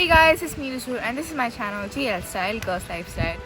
Hey guys, it's me Rishu and this is my channel TL Style Girls Lifestyle.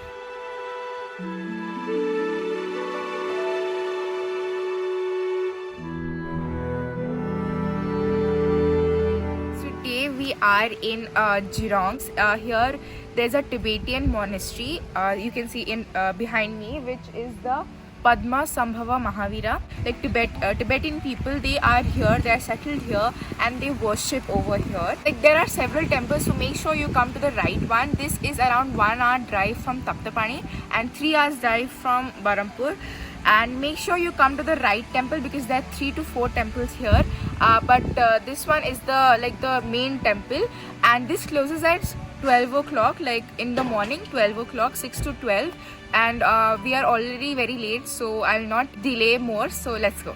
Today we are in Jirang. Here there's a Tibetan monastery. You can see in behind me, which is the Padma Sambhava Mahavira. Like Tibetan people, they are here, they are settled here and they worship over here. Like there are several temples, so make sure you come to the right one. This is around 1 hour drive from Taptapani and 3 hours drive from Barampur. And make sure you come to the right temple because there are 3 to 4 temples here. But this one is the main temple, and this closes at 12 o'clock, like in the morning, 12 o'clock, 6 to 12. And we are already very late, so I'll not delay more. So let's go.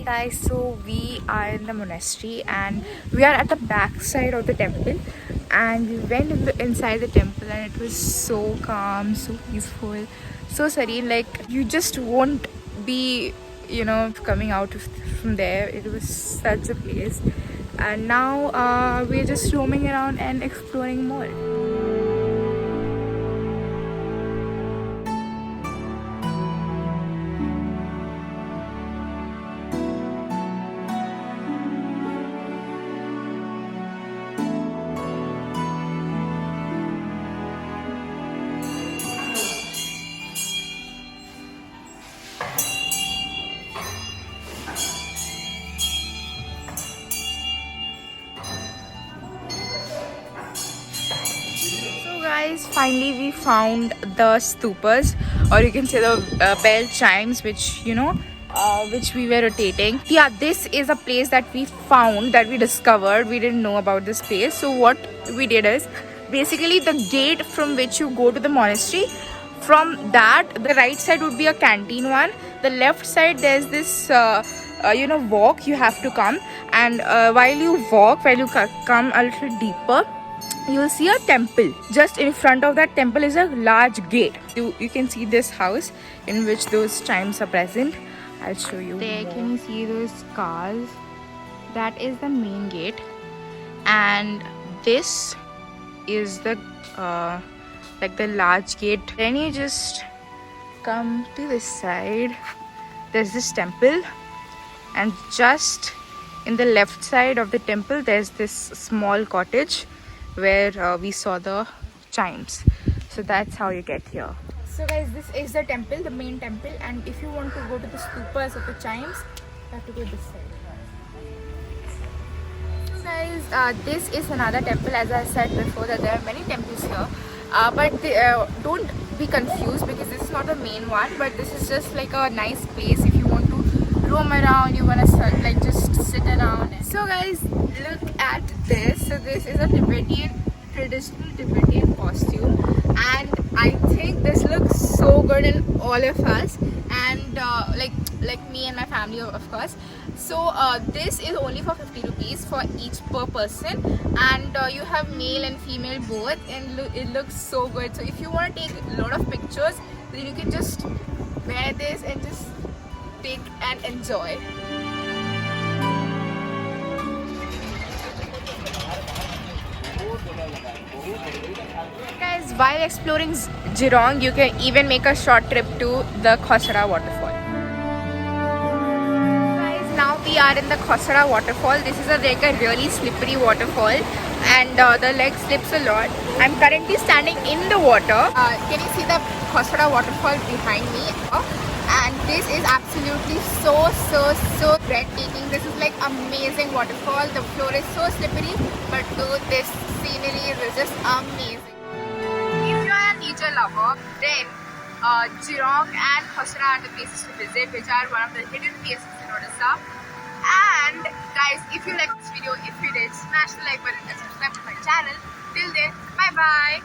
Guys, so we are in the monastery and we are at the back side of the temple, and we went inside the temple and it was so calm, so peaceful, so serene. Like you just won't be coming out from there. It was such a place, and now we're just roaming around and exploring more. Guys, finally we found the stupas, or you can say the bell chimes, which which we were rotating. Yeah, this is a place that we found, that we discovered. We didn't know about this place, so what we did is basically the gate from which you go to the monastery, from that the right side would be a canteen one, the left side there's this walk you have to come, and while you come a little deeper, you will see a temple. Just in front of that temple is a large gate. You can see this house in which those chimes are present. I'll show you. There, can you see those cars? That is the main gate, and this is the the large gate. Then you just come to this side. There's this temple, and just in the left side of the temple there's this small cottage where we saw the chimes. So that's how you get here. So guys, this is the temple, the main temple, and if you want to go to the stupas of the chimes, you have to go this side. So guys, this is another temple. As I said before, that there are many temples here, but don't be confused because this is not the main one, but this is just like a nice place if you want to roam around, you want to just sit around. So guys, look at this. So this is a traditional Tibetan costume, and I think this looks so good in all of us, and like me and my family, of course. So this is only for 50 rupees for each per person, and you have male and female both, and it looks so good. So if you want to take a lot of pictures, then you can just wear this and just take and enjoy. Guys, while exploring Jirang, you can even make a short trip to the Khasada Waterfall. Guys, now we are in the Khasada Waterfall. This is a really slippery waterfall, and the leg slips a lot. I'm currently standing in the water. Can you see the Khasada Waterfall behind me? and this is absolutely so breathtaking. This is like amazing waterfall. The floor is so slippery, but dude, this scenery is just amazing. If you are a nature lover, then Jirang and Khasada are the places to visit, which are one of the hidden places in Odisha. And guys, if you like this video, if you did, smash the like button and subscribe to my channel. Till then, bye bye.